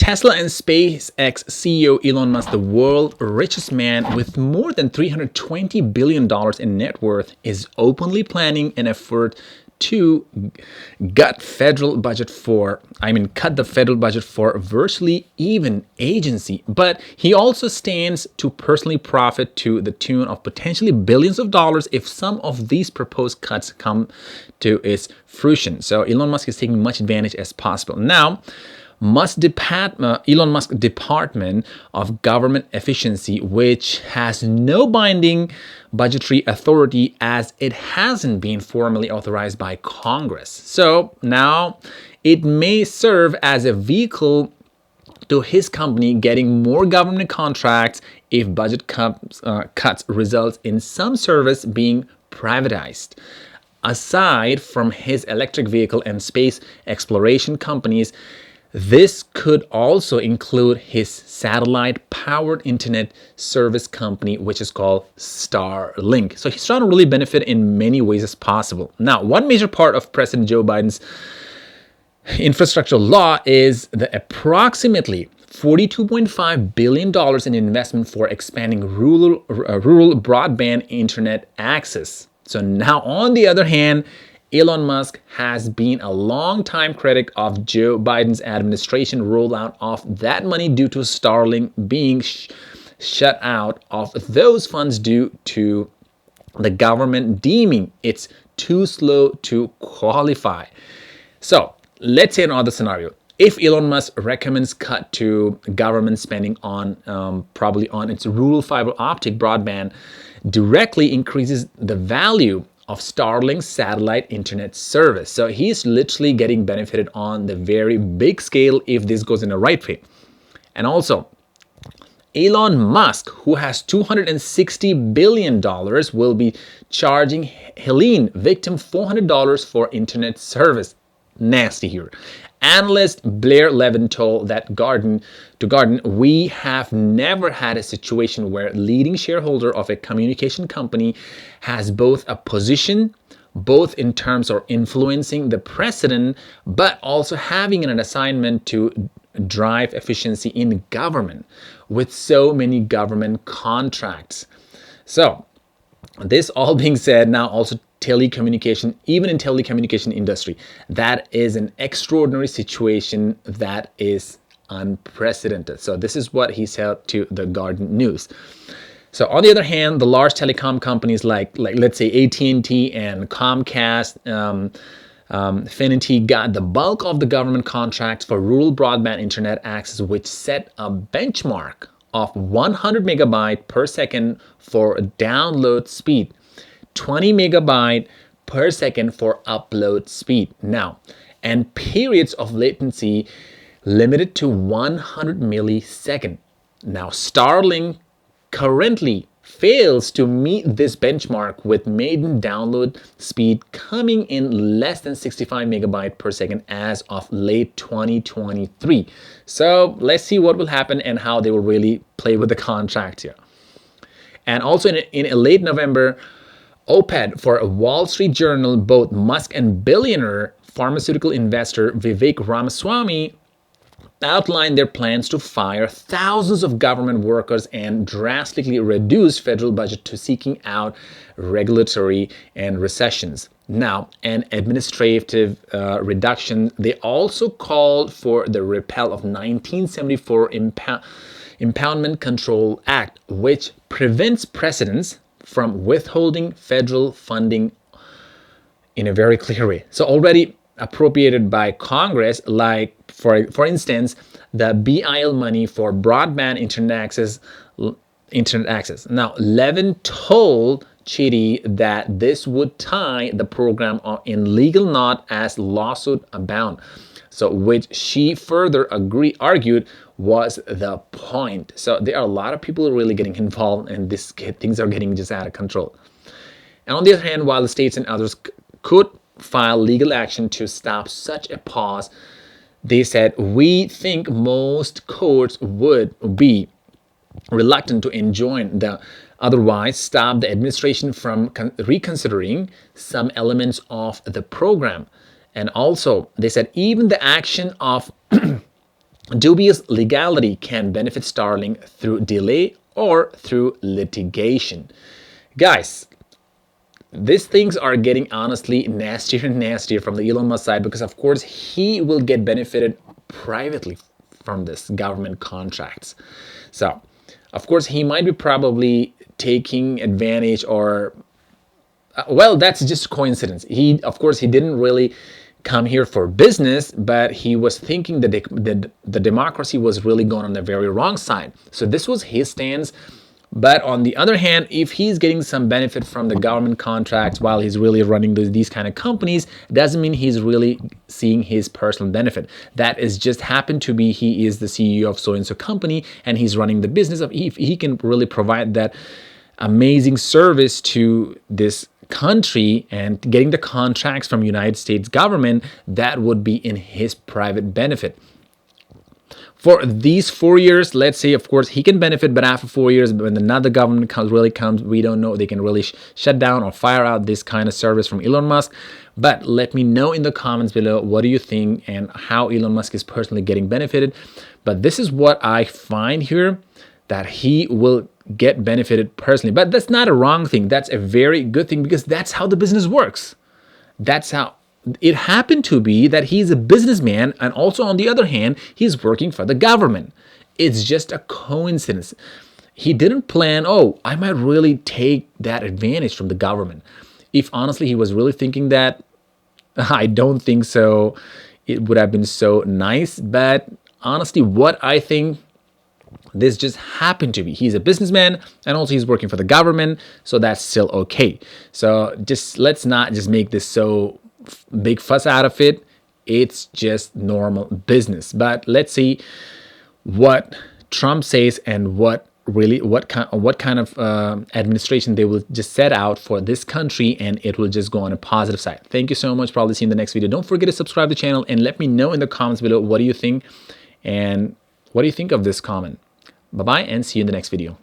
Tesla and SpaceX CEO Elon Musk, the world's richest man with more than $320 billion in net worth, is openly planning an effort to cut the federal budget for virtually even agency. But he also stands to personally profit to the tune of potentially billions of dollars if some of these proposed cuts come to its fruition. So Elon Musk is taking much advantage as possible. Now, Elon Musk Department of Government Efficiency, which has no binding budgetary authority as it hasn't been formally authorized by Congress. So now it may serve as a vehicle to his company getting more government contracts if budget cuts results in some service being privatized. Aside from his electric vehicle and space exploration companies, this could also include his satellite-powered internet service company, which is called Starlink. So he's trying to really benefit in many ways as possible. Now, one major part of President Joe Biden's infrastructure law is the approximately $42.5 billion in investment for expanding rural broadband internet access. So now, on the other hand, Elon Musk has been a long-time critic of Joe Biden's administration rollout of that money due to Starlink being shut out of those funds due to the government deeming it's too slow to qualify. So let's say another scenario. If Elon Musk recommends cut to government spending on probably on its rural fiber optic broadband, directly increases the value of Starlink's satellite internet service. So he's literally getting benefited on the very big scale if this goes in the right way. And also, Elon Musk, who has $260 billion, will be charging Helene victim $400 for internet service. Nasty here. Analyst Blair Levin told that Garden, we have never had a situation where leading shareholder of a communication company has both a position, both in terms of influencing the president, but also having an assignment to drive efficiency in government with so many government contracts. So this all being said, now also telecommunication, even in telecommunication industry, that is an extraordinary situation that is unprecedented. So this is what he said to the Garden News. So on the other hand, the large telecom companies like let's say AT&T and Comcast, Finity got the bulk of the government contracts for rural broadband internet access, which set a benchmark of 100 megabyte per second for download speed, 20 megabyte per second for upload speed. Now, and periods of latency limited to 100 millisecond. Now, Starlink currently fails to meet this benchmark with maiden download speed coming in less than 65 megabyte per second as of late 2023. So let's see what will happen and how they will really play with the contract here. And also in late November, op-ed for a Wall Street Journal, both Musk and billionaire pharmaceutical investor Vivek Ramaswamy outlined their plans to fire thousands of government workers and drastically reduce federal budget to seeking out regulatory and recessions. Now, an administrative reduction. They also called for the repeal of 1974 Impoundment Control Act, which prevents presidents from withholding federal funding in a very clear way. So already appropriated by Congress, like for instance, the BIL money for broadband internet access. Now, Levin told Chitty that this would tie the program in legal knot as lawsuit abound. So, which she further argued was the point. So there are a lot of people really getting involved, and things are getting just out of control. And on the other hand, while the states and others could file legal action to stop such a pause, they said, we think most courts would be reluctant to enjoin the otherwise stop the administration from reconsidering some elements of the program. And also, they said even the action of Dubious legality can benefit Starlink through delay or through litigation. Guys, these things are getting honestly nastier and nastier from the Elon Musk side, because of course he will get benefited privately from this government contracts. So of course he might be probably taking advantage, or well, that's just coincidence. Of course he didn't really come here for business, but he was thinking that the democracy was really going on the very wrong side. So this was his stance. But on the other hand, if he's getting some benefit from the government contracts while he's really running these kind of companies, doesn't mean he's really seeing his personal benefit. That is just happened to be he is the CEO of so-and-so company and he's running the business. If he can really provide that amazing service to this country and getting the contracts from United States government, that would be in his private benefit. For these 4 years, let's say, of course, he can benefit, but after 4 years, when another government comes, we don't know, they can really shut down or fire out this kind of service from Elon Musk. But let me know in the comments below, what do you think and how Elon Musk is personally getting benefited. But this is what I find here, that he will get benefited personally. But that's not a wrong thing. That's a very good thing, because that's how the business works. That's how it happened to be that he's a businessman, and also on the other hand, he's working for the government. It's just a coincidence. He didn't plan, oh, I might really take that advantage from the government. If honestly he was really thinking that, I don't think so. It would have been so nice. But honestly, what I think, this just happened to be. He's a businessman and also he's working for the government, so that's still okay. So just let's not just make this so big fuss out of it. It's just normal business. But let's see what Trump says and what kind of administration they will just set out for this country, and it will just go on a positive side. Thank you so much. Probably see you in the next video. Don't forget to subscribe to the channel and let me know in the comments below, what do you think and what do you think of this comment. Bye bye, and see you in the next video.